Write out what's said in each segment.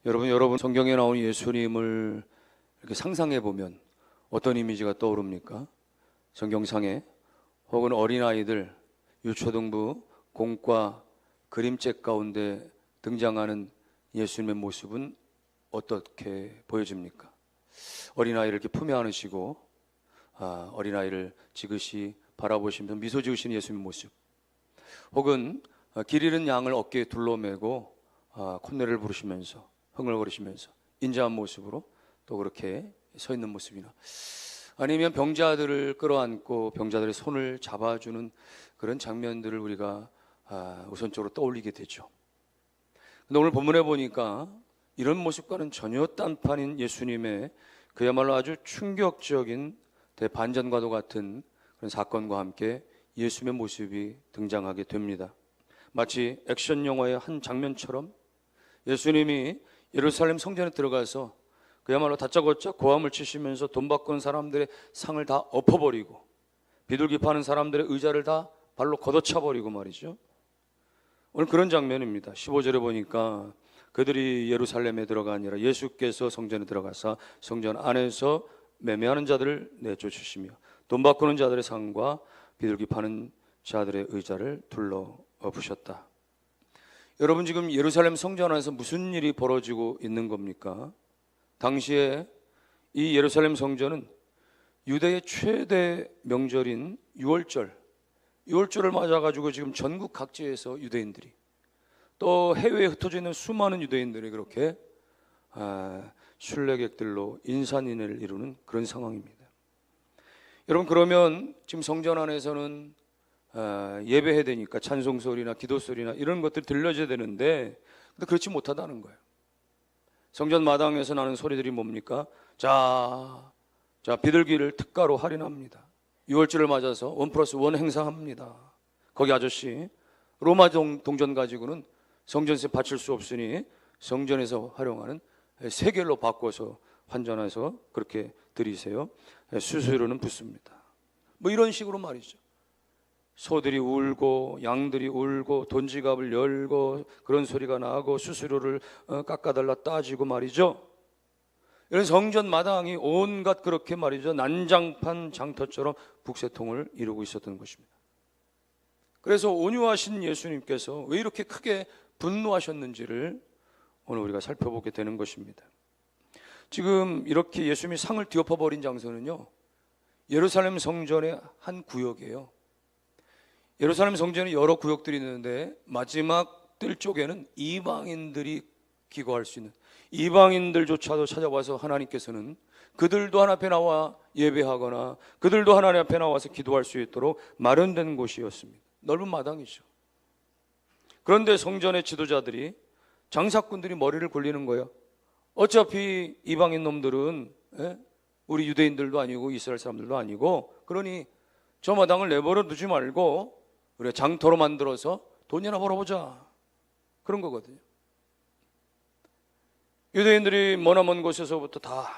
여러분 성경에 나오는 예수님을 이렇게 상상해 보면 어떤 이미지가 떠오릅니까? 성경상에 혹은 어린아이들, 유초등부, 공과, 그림책 가운데 등장하는 예수님의 모습은 어떻게 보여집니까? 어린아이를 이렇게 품에 안으시고 어린아이를 지그시 바라보시면서 미소 지으시는 예수님의 모습, 혹은 길 잃은 양을 어깨에 둘러매고 콧노래를 부르시면서 흥얼거리시면서 인자한 모습으로 또 그렇게 서 있는 모습이나, 아니면 병자들을 끌어안고 병자들의 손을 잡아주는 그런 장면들을 우리가 우선적으로 떠올리게 되죠. 근데 오늘 본문에 보니까 이런 모습과는 전혀 딴판인 예수님의 그야말로 아주 충격적인 대반전과도 같은 그런 사건과 함께 예수님의 모습이 등장하게 됩니다. 마치 액션 영화의 한 장면처럼 예수님이 예루살렘 성전에 들어가서 그야말로 다짜고짜 고함을 치시면서 돈 바꾸는 사람들의 상을 다 엎어버리고 비둘기 파는 사람들의 의자를 다 발로 걷어차버리고 말이죠. 오늘 그런 장면입니다. 15절에 보니까 그들이 예루살렘에 들어가 아니라 예수께서 성전에 들어가사 성전 안에서 매매하는 자들을 내쫓으시며 돈 바꾸는 자들의 상과 비둘기 파는 자들의 의자를 둘러 엎으셨다. 여러분, 지금 예루살렘 성전 안에서 무슨 일이 벌어지고 있는 겁니까? 당시에 이 예루살렘 성전은 유대의 최대 명절인 유월절을 맞아가지고 지금 전국 각지에서 유대인들이, 또 해외에 흩어져 있는 수많은 유대인들이 그렇게 순례객들로 인산인해를 이루는 그런 상황입니다. 여러분, 그러면 지금 성전 안에서는 예배해야 되니까 찬송 소리나 기도 소리나 이런 것들 들려줘야 되는데, 근데 그렇지 못하다는 거예요. 성전 마당에서 나는 소리들이 뭡니까? 자 비둘기를 특가로 할인합니다. 6월절을 맞아서 1+1 행사합니다. 거기 아저씨 로마 동전 가지고는 성전세 바칠 수 없으니 성전에서 활용하는 세겔로 바꿔서 환전해서 그렇게 드리세요. 수수료는 붙습니다. 뭐 이런 식으로 말이죠. 소들이 울고 양들이 울고 돈지갑을 열고 그런 소리가 나고 수수료를 깎아달라 따지고 말이죠. 이런 성전 마당이 온갖 그렇게 말이죠, 난장판 장터처럼 북새통을 이루고 있었던 것입니다. 그래서 온유하신 예수님께서 왜 이렇게 크게 분노하셨는지를 오늘 우리가 살펴보게 되는 것입니다. 지금 이렇게 예수님이 상을 뒤엎어버린 장소는요, 예루살렘 성전의 한 구역이에요. 예루살렘 성전에 여러 구역들이 있는데 마지막 뜰 쪽에는 이방인들이 기거할 수 있는, 이방인들조차도 찾아와서 하나님께서는 그들도 하나님 앞에 나와 예배하거나 그들도 하나님 앞에 나와서 기도할 수 있도록 마련된 곳이었습니다. 넓은 마당이죠. 그런데 성전의 지도자들이, 장사꾼들이 머리를 굴리는 거예요. 어차피 이방인 놈들은 우리 유대인들도 아니고 이스라엘 사람들도 아니고, 그러니 저 마당을 내버려 두지 말고 우리가 장터로 만들어서 돈이나 벌어보자, 그런 거거든요. 유대인들이 머나먼 곳에서부터 다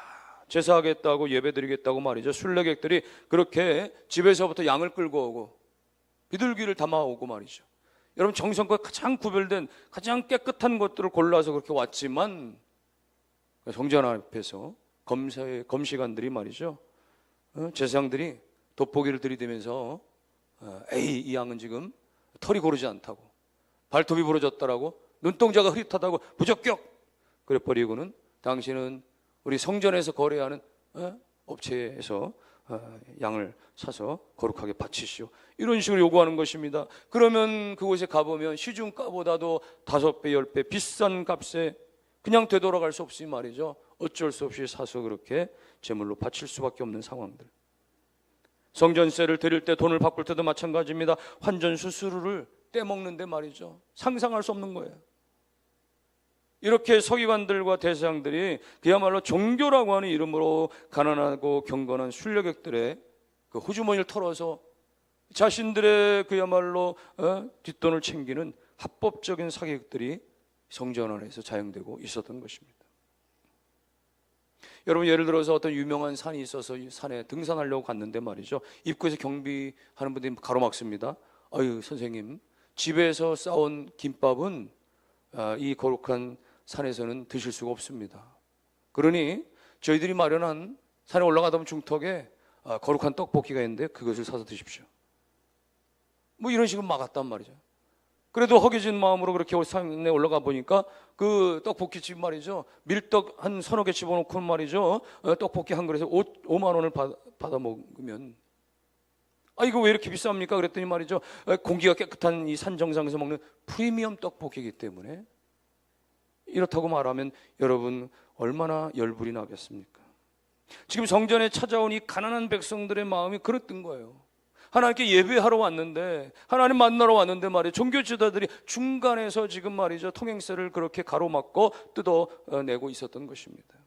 제사하겠다고 예배드리겠다고 말이죠. 순례객들이 그렇게 집에서부터 양을 끌고 오고 비둘기를 담아오고 말이죠. 여러분, 정성과 가장 구별된 가장 깨끗한 것들을 골라서 그렇게 왔지만 성전 앞에서 검시관들이 말이죠, 제사장들이 돋보기를 들이대면서 에이, 이 양은 지금 털이 고르지 않다고, 발톱이 부러졌다라고, 눈동자가 흐릿하다고 부적격 그래 버리고는 당신은 우리 성전에서 거래하는 업체에서 양을 사서 거룩하게 바치시오, 이런 식으로 요구하는 것입니다. 그러면 그곳에 가보면 시중가보다도 5배 10배 비싼 값에 그냥 되돌아갈 수 없이 말이죠, 어쩔 수 없이 사서 그렇게 제물로 바칠 수밖에 없는 상황들. 성전세를 드릴 때, 돈을 바꿀 때도 마찬가지입니다. 환전 수수료를 떼먹는데 말이죠, 상상할 수 없는 거예요. 이렇게 서기관들과 대제사장들이 그야말로 종교라고 하는 이름으로 가난하고 경건한 순례객들의 그 호주머니를 털어서 자신들의 그야말로 뒷돈을 챙기는 합법적인 사기극들이 성전 안에서 자행되고 있었던 것입니다. 여러분, 예를 들어서 어떤 유명한 산이 있어서 이 산에 등산하려고 갔는데 말이죠, 입구에서 경비하는 분들이 가로막습니다. 아유, 선생님, 집에서 싸온 김밥은 이 거룩한 산에서는 드실 수가 없습니다. 그러니 저희들이 마련한 산에 올라가다 보면 중턱에 거룩한 떡볶이가 있는데 그것을 사서 드십시오. 뭐 이런 식으로 막았단 말이죠. 그래도 허기진 마음으로 그렇게 산에 올라가 보니까 그 떡볶이집 말이죠, 밀떡 한 서너 개 집어넣고 말이죠, 떡볶이 한 그릇에 5만 원을 받아 먹으면 이거 왜 이렇게 비쌉니까? 그랬더니 말이죠, 공기가 깨끗한 이 산 정상에서 먹는 프리미엄 떡볶이이기 때문에. 이렇다고 말하면 여러분 얼마나 열불이 나겠습니까? 지금 성전에 찾아온 이 가난한 백성들의 마음이 그랬던 거예요. 하나님께 예배하러 왔는데, 하나님 만나러 왔는데 말이에요, 종교 지도자들이 중간에서 지금 말이죠, 통행세를 그렇게 가로막고 뜯어내고 있었던 것입니다.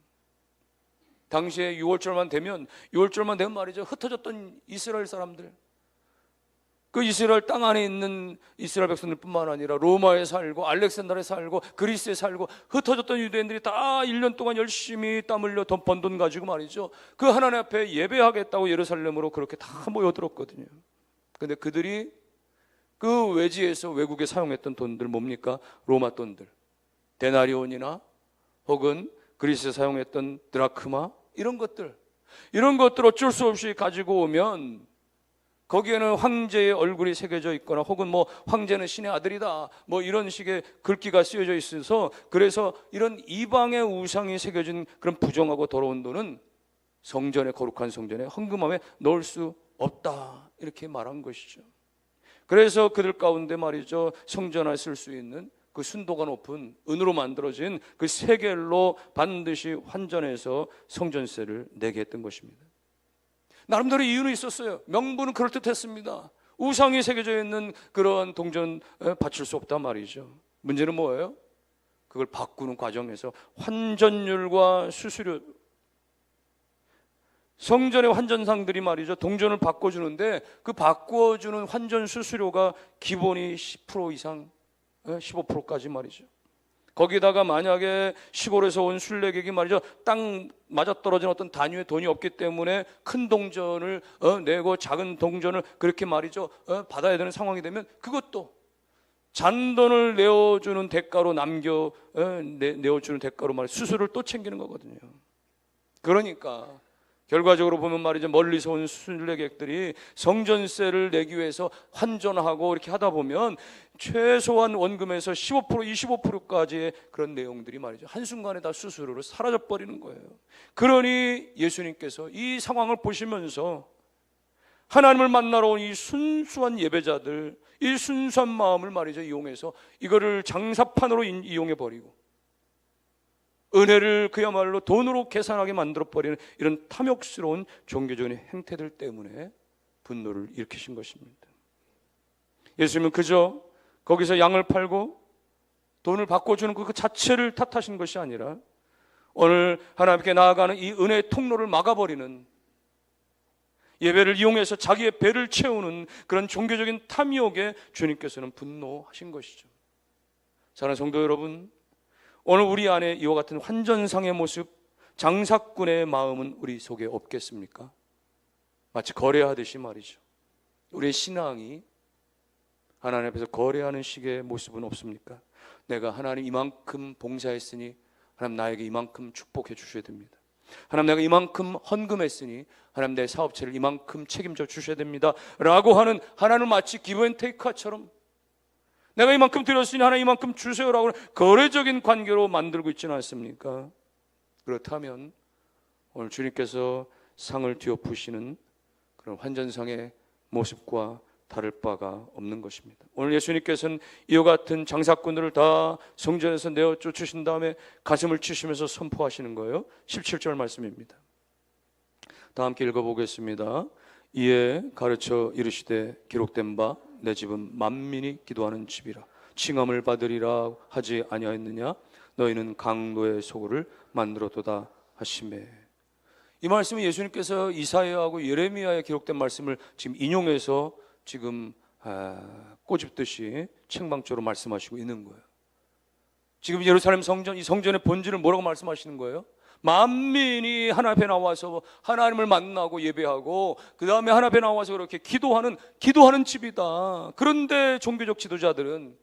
당시에 6월절만 되면 말이죠, 흩어졌던 이스라엘 사람들, 그 이스라엘 땅 안에 있는 이스라엘 백성들뿐만 아니라 로마에 살고 알렉산더에 살고 그리스에 살고 흩어졌던 유대인들이 다 1년 동안 열심히 땀 흘려 번 돈 가지고 말이죠, 그 하나님 앞에 예배하겠다고 예루살렘으로 그렇게 다 모여들었거든요. 근데 그들이 그 외지에서 외국에 사용했던 돈들 뭡니까? 로마 돈들, 데나리온이나 혹은 그리스에 사용했던 드라크마, 이런 것들 어쩔 수 없이 가지고 오면 거기에는 황제의 얼굴이 새겨져 있거나 혹은 뭐 황제는 신의 아들이다, 뭐 이런 식의 글귀가 쓰여져 있어서, 그래서 이런 이방의 우상이 새겨진 그런 부정하고 더러운 돈은 성전에, 거룩한 성전에 헌금함에 넣을 수 없다, 이렇게 말한 것이죠. 그래서 그들 가운데 말이죠, 성전에 쓸 수 있는 그 순도가 높은 은으로 만들어진 그 세겔로 반드시 환전해서 성전세를 내게 했던 것입니다. 나름대로 이유는 있었어요. 명분은 그럴듯했습니다. 우상이 새겨져 있는 그런 동전 바칠 수 없단 말이죠. 문제는 뭐예요? 그걸 바꾸는 과정에서 환전율과 수수료, 성전의 환전상들이 말이죠, 동전을 바꿔주는데 그 바꿔주는 환전 수수료가 기본이 10% 이상, 15%까지 말이죠. 거기다가 만약에 시골에서 온 순례객이 말이죠, 땅 맞아떨어진 어떤 단위의 돈이 없기 때문에 큰 동전을 내고 작은 동전을 그렇게 말이죠 받아야 되는 상황이 되면 그것도 잔돈을 내어주는 대가로 내어주는 대가로 말이죠, 수수료를 또 챙기는 거거든요. 그러니까 결과적으로 보면 말이죠, 멀리서 온 순례객들이 성전세를 내기 위해서 환전하고 이렇게 하다 보면 최소한 원금에서 15%, 25%까지의 그런 내용들이 말이죠, 한순간에 다 수수료로 사라져 버리는 거예요. 그러니 예수님께서 이 상황을 보시면서 하나님을 만나러 온 이 순수한 예배자들, 이 순수한 마음을 말이죠 이용해서 이거를 장사판으로 이용해 버리고 은혜를 그야말로 돈으로 계산하게 만들어버리는 이런 탐욕스러운 종교적인 행태들 때문에 분노를 일으키신 것입니다. 예수님은 그저 거기서 양을 팔고 돈을 바꿔주는 그 자체를 탓하신 것이 아니라 오늘 하나님께 나아가는 이 은혜의 통로를 막아버리는, 예배를 이용해서 자기의 배를 채우는 그런 종교적인 탐욕에 주님께서는 분노하신 것이죠. 사랑하는 성도 여러분, 오늘 우리 안에 이와 같은 환전상의 모습, 장사꾼의 마음은 우리 속에 없겠습니까? 마치 거래하듯이 말이죠. 우리의 신앙이 하나님 앞에서 거래하는 식의 모습은 없습니까? 내가 하나님 이만큼 봉사했으니 하나님 나에게 이만큼 축복해 주셔야 됩니다. 하나님 내가 이만큼 헌금했으니 하나님 내 사업체를 이만큼 책임져 주셔야 됩니다 라고 하는, 하나님을 마치 기브앤테이크처럼 내가 이만큼 드렸으니 하나님 이만큼 주세요라고 거래적인 관계로 만들고 있지는 않습니까? 그렇다면 오늘 주님께서 상을 뒤엎으시는 그런 환전상의 모습과 다를 바가 없는 것입니다. 오늘 예수님께서는 이와 같은 장사꾼들을 다 성전에서 내어 쫓으신 다음에 가슴을 치시면서 선포하시는 거예요. 17절 말씀입니다. 다 함께 읽어보겠습니다. 이에 가르쳐 이르시되 기록된 바 내 집은 만민이 기도하는 집이라 칭함을 받으리라 하지 아니하였느냐? 너희는 강도의 소굴을 만들었도다 하시매. 이 말씀은 예수님께서 이사야하고 예레미야에 기록된 말씀을 지금 인용해서 지금 꼬집듯이 책망조로 말씀하시고 있는 거예요. 지금 예루살렘 성전, 이 성전의 본질을 뭐라고 말씀하시는 거예요? 만민이 하나님 앞에 나와서 하나님을 만나고 예배하고 그 다음에 하나님 앞에 나와서 그렇게 기도하는 집이다. 그런데 종교적 지도자들은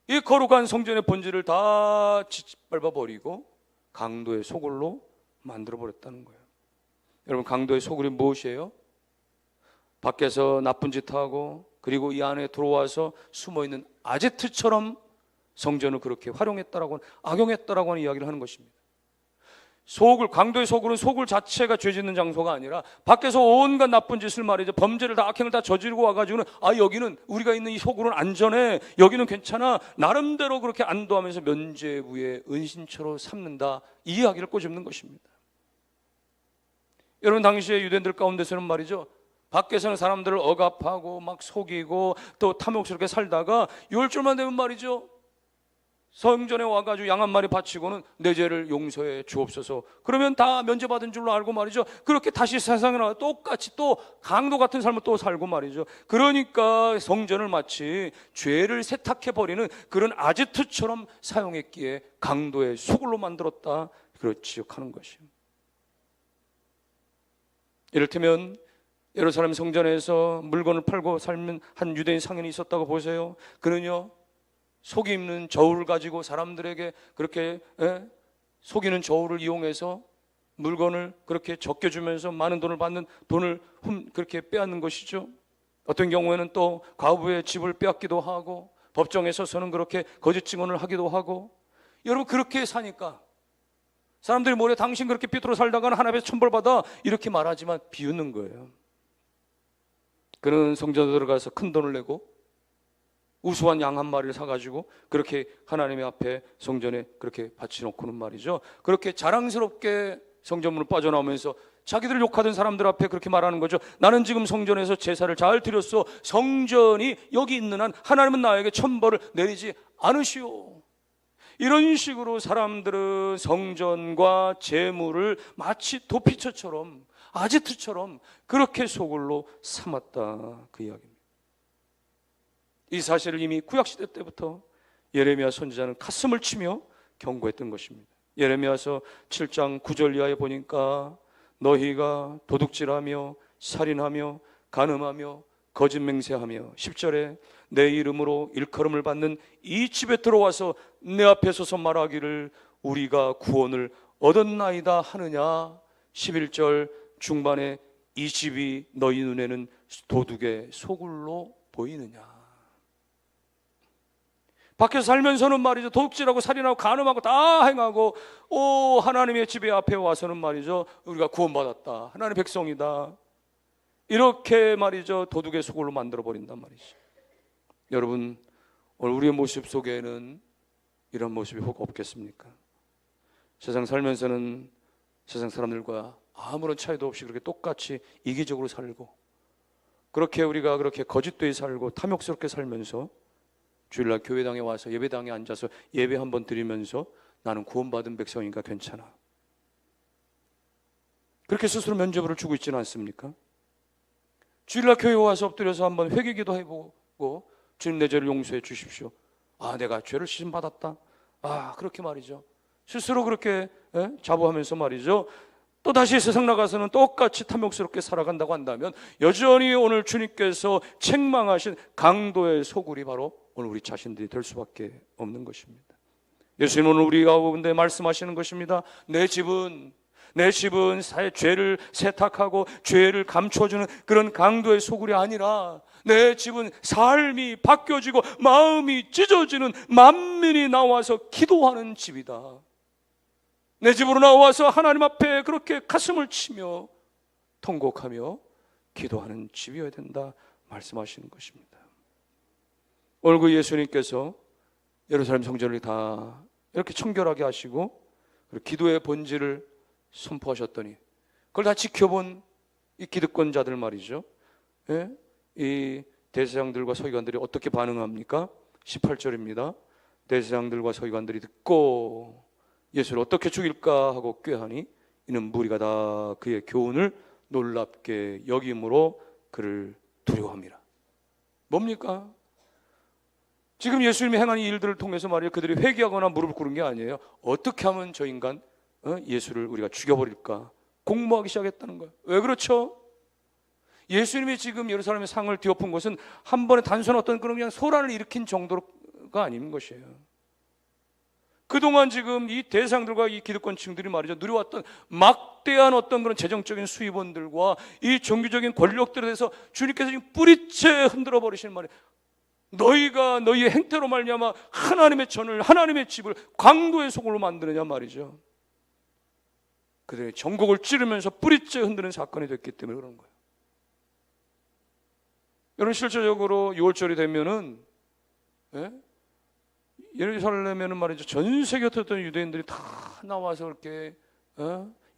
이 거룩한 성전의 본질을 다 짓밟아 버리고 강도의 소굴로 만들어 버렸다는 거예요. 여러분, 강도의 소굴이 무엇이에요? 밖에서 나쁜 짓 하고 그리고 이 안에 들어와서 숨어있는 아제트처럼 성전을 그렇게 활용했다라고, 악용했다라고 하는 이야기를 하는 것입니다. 소굴, 강도의 소굴은 소굴 자체가 죄 짓는 장소가 아니라 밖에서 온갖 나쁜 짓을 말이죠, 범죄를 다, 악행을 다 저지르고 와가지고는 여기는, 우리가 있는 이 소굴은 안전해, 여기는 괜찮아, 나름대로 그렇게 안도하면서 면죄부의 은신처로 삼는다, 이 이야기를 꼬집는 것입니다. 여러분, 당시에 유대인들 가운데서는 말이죠, 밖에서는 사람들을 억압하고 막 속이고 또 탐욕스럽게 살다가 6월절만 되면 말이죠, 성전에 와가지고 양 한 마리 바치고는 내 죄를 용서해 주옵소서, 그러면 다 면제받은 줄로 알고 말이죠, 그렇게 다시 세상에 나와 똑같이 또 강도 같은 삶을 또 살고 말이죠. 그러니까 성전을 마치 죄를 세탁해버리는 그런 아지트처럼 사용했기에 강도의 소굴로 만들었다, 그렇게 지적하는 것이에요. 이를테면 예루살렘 성전에서 물건을 팔고 살면 한 유대인 상인이 있었다고 보세요. 그는요, 속이 입는 저울을 가지고 사람들에게 그렇게 속이는 저울을 이용해서 물건을 그렇게 적게주면서 많은 돈을 받는, 돈을 그렇게 빼앗는 것이죠. 어떤 경우에는 또 과부의 집을 빼앗기도 하고 법정에 서서는 그렇게 거짓 증언을 하기도 하고. 여러분, 그렇게 사니까 사람들이 뭐래, 당신 그렇게 삐뚤어 살다가는 하나님의 천벌받아, 이렇게 말하지만 비웃는 거예요. 그는 성전에 들어가서 큰 돈을 내고 우수한 양 한 마리를 사가지고 그렇게 하나님의 앞에 성전에 그렇게 바치놓고는 말이죠, 그렇게 자랑스럽게 성전문을 빠져나오면서 자기들 욕하던 사람들 앞에 그렇게 말하는 거죠. 나는 지금 성전에서 제사를 잘 드렸어. 성전이 여기 있는 한 하나님은 나에게 천벌을 내리지 않으시오. 이런 식으로 사람들은 성전과 재물을 마치 도피처처럼, 아지트처럼 그렇게 소굴로 삼았다, 그 이야기입니다. 이 사실을 이미 구약시대 때부터 예레미야 선지자는 가슴을 치며 경고했던 것입니다. 예레미야서 7장 9절 이하에 보니까 너희가 도둑질하며 살인하며 간음하며 거짓 맹세하며, 10절에 내 이름으로 일컬음을 받는 이 집에 들어와서 내 앞에 서서 말하기를 우리가 구원을 얻었나이다 하느냐, 11절 중반에 이 집이 너희 눈에는 도둑의 소굴로 보이느냐. 밖에서 살면서는 말이죠, 도둑질하고 살인하고 간음하고 다 행하고, 하나님의 집에 앞에 와서는 말이죠, 우리가 구원받았다, 하나님의 백성이다, 이렇게 말이죠, 도둑의 소굴로 만들어버린단 말이죠. 여러분, 오늘 우리의 모습 속에는 이런 모습이 혹 없겠습니까? 세상 살면서는 세상 사람들과 아무런 차이도 없이 그렇게 똑같이 이기적으로 살고, 그렇게 우리가 그렇게 거짓되이 살고 탐욕스럽게 살면서 주일날 교회당에 와서 예배당에 앉아서 예배 한번 드리면서 나는 구원받은 백성이니까 괜찮아, 그렇게 스스로 면죄부를 주고 있지는 않습니까? 주일날 교회에 와서 엎드려서 한번 회개기도 해보고 주님 내 죄를 용서해 주십시오, 내가 죄를 씻음받았다, 그렇게 말이죠, 스스로 그렇게 자부하면서 말이죠, 또 다시 세상 나가서는 똑같이 탐욕스럽게 살아간다고 한다면 여전히 오늘 주님께서 책망하신 강도의 소굴이 바로 오늘 우리 자신들이 될 수밖에 없는 것입니다. 예수님은 오늘 우리 가운데 말씀하시는 것입니다. 내 집은 죄를 세탁하고 죄를 감춰주는 그런 강도의 소굴이 아니라 내 집은 삶이 바뀌어지고 마음이 찢어지는 만민이 나와서 기도하는 집이다. 내 집으로 나와서 하나님 앞에 그렇게 가슴을 치며 통곡하며 기도하는 집이어야 된다 말씀하시는 것입니다. 오늘 그 예수님께서 예루살렘 성전을 다 이렇게 청결하게 하시고 그리고 기도의 본질을 선포하셨더니 그걸 다 지켜본 이 기득권자들 말이죠, 이 대제사장들과 서기관들이 어떻게 반응합니까? 18절입니다. 대제사장들과 서기관들이 듣고 예수를 어떻게 죽일까 하고 꾀하니 이는 무리가 다 그의 교훈을 놀랍게 여김으로 그를 두려워합니다. 뭡니까? 지금 예수님이 행한 이 일들을 통해서 말이에요, 그들이 회개하거나 무릎을 꿇은 게 아니에요. 어떻게 하면 저 인간 예수를 우리가 죽여버릴까 공모하기 시작했다는 거예요. 왜 그렇죠? 예수님이 지금 예루살렘의 상을 뒤엎은 것은 한 번에 단순한 어떤 그런 그냥 소란을 일으킨 정도로 거 아닌 것이에요. 그동안 지금 이 대상들과 이 기득권층들이 말이죠, 누려왔던 막대한 어떤 그런 재정적인 수입원들과 이 종교적인 권력들에 대해서 주님께서 지금 뿌리째 흔들어 버리시는 말이에요. 너희가 너희의 행태로 말미암아 하나님의 전을, 하나님의 집을 강도의 소굴로 만드느냐 말이죠. 그들의 전곡을 찌르면서 뿌리째 흔드는 사건이 됐기 때문에 그런 거예요. 여러분, 실제적으로 6월절이 되면은, 예루살렘에는 말이죠, 전 세계에 있던 유대인들이 다 나와서 이렇게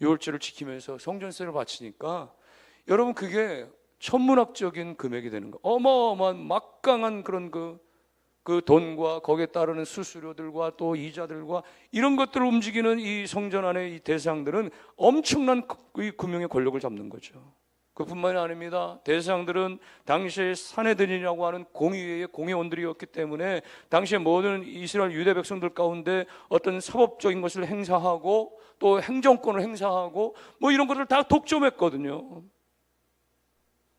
6월절을 지키면서 성전세를 바치니까, 여러분, 그게 천문학적인 금액이 되는 거, 어마어마한 막강한 그런 그 돈과 거기에 따르는 수수료들과 또 이자들과 이런 것들을 움직이는 이 성전 안의 이 대상들은 엄청난 이 금융의 권력을 잡는 거죠. 그뿐만이 아닙니다. 대상들은 당시에 사내들이라고 하는 공의회의 공회원들이었기 때문에 당시에 모든 이스라엘 유대 백성들 가운데 어떤 사법적인 것을 행사하고 또 행정권을 행사하고 뭐 이런 것들을 다 독점했거든요.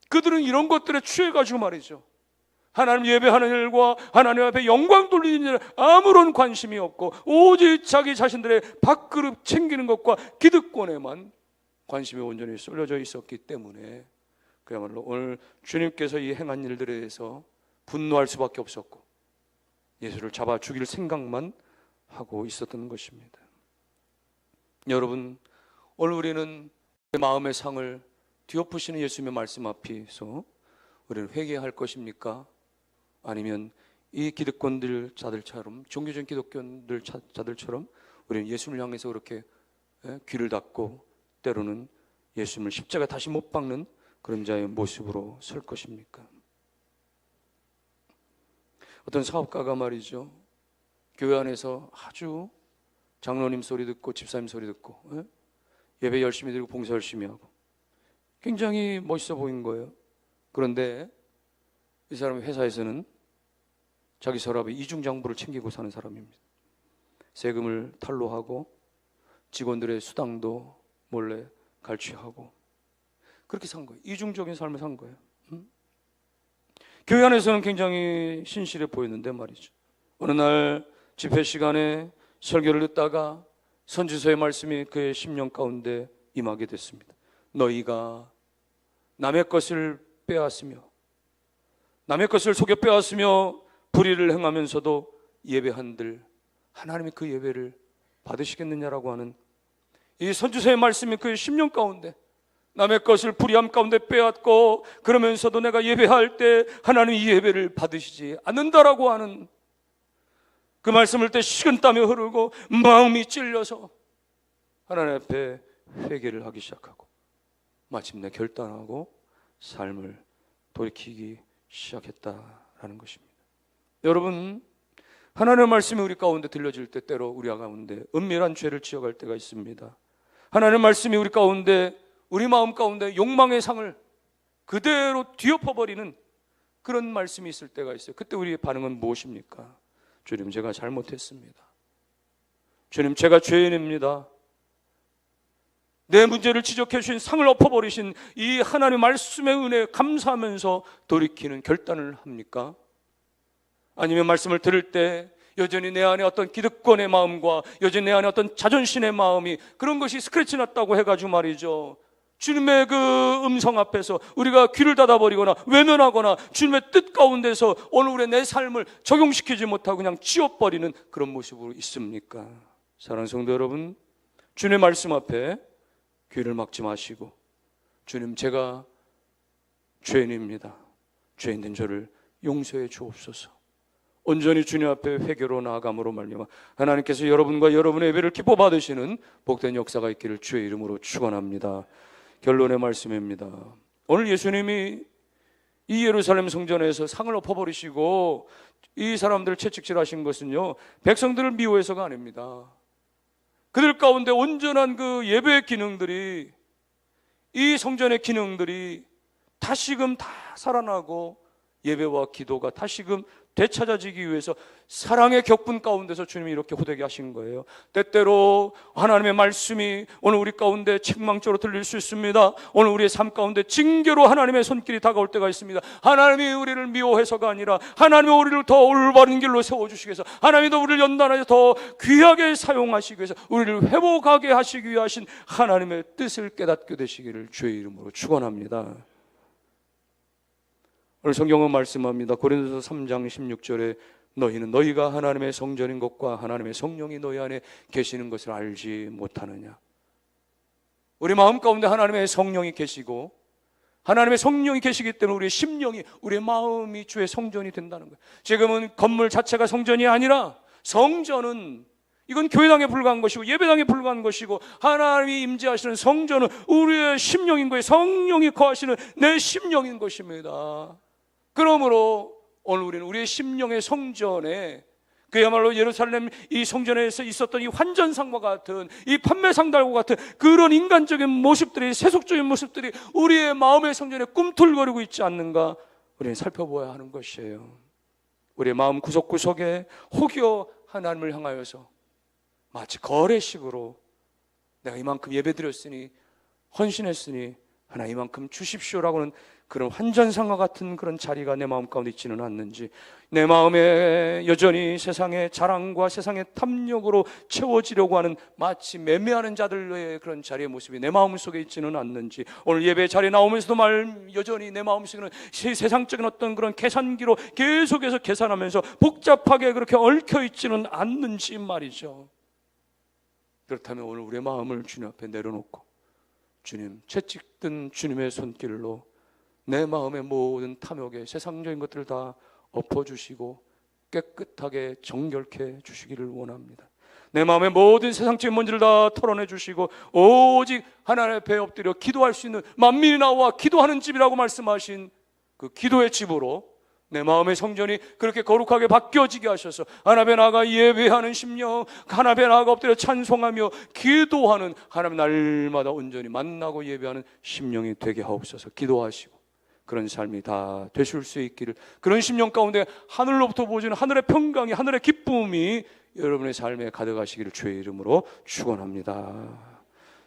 그들은 이런 것들에 취해가지고 말이죠, 하나님 예배하는 일과 하나님 앞에 영광 돌리는 일에 아무런 관심이 없고 오직 자기 자신들의 밥그릇 챙기는 것과 기득권에만 관심이 온전히 쏠려져 있었기 때문에 그야말로 오늘 주님께서 이 행한 일들에 대해서 분노할 수밖에 없었고 예수를 잡아 죽일 생각만 하고 있었던 것입니다. 여러분, 오늘 우리는 마음의 상을 뒤엎으시는 예수님의 말씀 앞에서 우리는 회개할 것입니까? 아니면 이 기득권들 자들처럼, 종교적인 기득권들 자들처럼 우리는 예수님을 향해서 그렇게 귀를 닫고 때로는 예수님을 십자가에 다시 못 박는 그런 자의 모습으로 설 것입니까? 어떤 사업가가 말이죠, 교회 안에서 아주 장로님 소리 듣고 집사님 소리 듣고 예배 열심히 드리고 봉사 열심히 하고 굉장히 멋있어 보인 거예요. 그런데 이 사람이 회사에서는 자기 서랍에 이중장부를 챙기고 사는 사람입니다. 세금을 탈루하고 직원들의 수당도 몰래 갈취하고 그렇게 산 거예요. 이중적인 삶을 산 거예요. 교회 안에서는 굉장히 신실해 보였는데 말이죠, 어느 날 집회 시간에 설교를 듣다가 선지서의 말씀이 그의 심령 가운데 임하게 됐습니다. 너희가 남의 것을 빼앗으며 남의 것을 속여 빼앗으며 불의를 행하면서도 예배한들 하나님이 그 예배를 받으시겠느냐라고 하는 이 선지서의 말씀이 그의 심령 가운데, 남의 것을 불의함 가운데 빼앗고 그러면서도 내가 예배할 때 하나님이 이 예배를 받으시지 않는다라고 하는 그 말씀을 때 식은땀이 흐르고 마음이 찔려서 하나님 앞에 회개를 하기 시작하고 마침내 결단하고 삶을 돌이키기 시작했다라는 것입니다. 여러분, 하나님의 말씀이 우리 가운데 들려질 때 때로 우리 가운데 은밀한 죄를 지어갈 때가 있습니다. 하나님의 말씀이 우리 가운데, 우리 마음 가운데 욕망의 상을 그대로 뒤엎어버리는 그런 말씀이 있을 때가 있어요. 그때 우리의 반응은 무엇입니까? 주님, 제가 잘못했습니다. 주님, 제가 죄인입니다. 내 문제를 지적해 주신, 상을 엎어버리신 이 하나님의 말씀의 은혜에 감사하면서 돌이키는 결단을 합니까? 아니면 말씀을 들을 때 여전히 내 안에 어떤 기득권의 마음과 여전히 내 안에 어떤 자존심의 마음이 그런 것이 스크래치 났다고 해가지고 말이죠, 주님의 그 음성 앞에서 우리가 귀를 닫아버리거나 외면하거나 주님의 뜻 가운데서 오늘 우리의 내 삶을 적용시키지 못하고 그냥 지워버리는 그런 모습으로 있습니까? 사랑하는 성도 여러분, 주님의 말씀 앞에 귀를 막지 마시고, 주님, 제가 죄인입니다. 죄인된 저를 용서해 주옵소서. 온전히 주님 앞에 회개로 나아감으로 말미암아 하나님께서 여러분과 여러분의 예배를 기뻐 받으시는 복된 역사가 있기를 주의 이름으로 축원합니다. 결론의 말씀입니다. 오늘 예수님이 이 예루살렘 성전에서 상을 엎어버리시고 이 사람들을 채찍질하신 것은요, 백성들을 미워해서가 아닙니다. 그들 가운데 온전한 그 예배의 기능들이, 이 성전의 기능들이 다시금 다 살아나고 예배와 기도가 다시금 되찾아지기 위해서 사랑의 격분 가운데서 주님이 이렇게 호되게 하신 거예요. 때때로 하나님의 말씀이 오늘 우리 가운데 책망적으로 들릴 수 있습니다. 오늘 우리의 삶 가운데 징계로 하나님의 손길이 다가올 때가 있습니다. 하나님이 우리를 미워해서가 아니라 하나님이 우리를 더 올바른 길로 세워주시기 위해서, 하나님이 더 우리를 연단하여 더 귀하게 사용하시기 위해서, 우리를 회복하게 하시기 위하신 하나님의 뜻을 깨닫게 되시기를 주의 이름으로 축원합니다. 오늘 성경은 말씀합니다. 고린도서 3장 16절에 너희는 너희가 하나님의 성전인 것과 하나님의 성령이 너희 안에 계시는 것을 알지 못하느냐. 우리 마음 가운데 하나님의 성령이 계시고 하나님의 성령이 계시기 때문에 우리의 심령이, 우리의 마음이 주의 성전이 된다는 거예요. 지금은 건물 자체가 성전이 아니라 성전은, 이건 교회당에 불과한 것이고 예배당에 불과한 것이고, 하나님이 임재하시는 성전은 우리의 심령인 거예요. 성령이 거하시는 내 심령인 것입니다. 그러므로 오늘 우리는 우리의 심령의 성전에, 그야말로 예루살렘 이 성전에서 있었던 이 환전상과 같은, 이 판매상달과 같은 그런 인간적인 모습들이, 세속적인 모습들이 우리의 마음의 성전에 꿈틀거리고 있지 않는가, 우리는 살펴보아야 하는 것이에요. 우리의 마음 구석구석에 혹여 하나님을 향하여서 마치 거래식으로 내가 이만큼 예배드렸으니, 헌신했으니 하나 이만큼 주십시오라고는 그런 환전상과 같은 그런 자리가 내 마음 가운데 있지는 않는지, 내 마음에 여전히 세상의 자랑과 세상의 탐욕으로 채워지려고 하는 마치 매매하는 자들의 그런 자리의 모습이 내 마음 속에 있지는 않는지, 오늘 예배 자리에 나오면서도 여전히 내 마음 속에는 세상적인 어떤 그런 계산기로 계속해서 계산하면서 복잡하게 그렇게 얽혀 있지는 않는지 말이죠. 그렇다면 오늘 우리의 마음을 주님 앞에 내려놓고, 주님, 채찍든 주님의 손길로 내 마음의 모든 탐욕에 세상적인 것들을 다 엎어주시고 깨끗하게 정결케 주시기를 원합니다. 내 마음의 모든 세상적인 먼지를 다 털어내 주시고 오직 하나님의 배에 엎드려 기도할 수 있는, 만민이 나와 기도하는 집이라고 말씀하신 그 기도의 집으로 내 마음의 성전이 그렇게 거룩하게 바뀌어지게 하셔서 하나님 앞에 나아가 예배하는 심령, 하나님 앞에 나아가 엎드려 찬송하며 기도하는, 하나님 날마다 온전히 만나고 예배하는 심령이 되게 하옵소서. 기도하시고 그런 삶이 다 되실 수 있기를, 그런 심령 가운데 하늘로부터 보여주는 하늘의 평강이, 하늘의 기쁨이 여러분의 삶에 가득하시기를 주의 이름으로 축원합니다.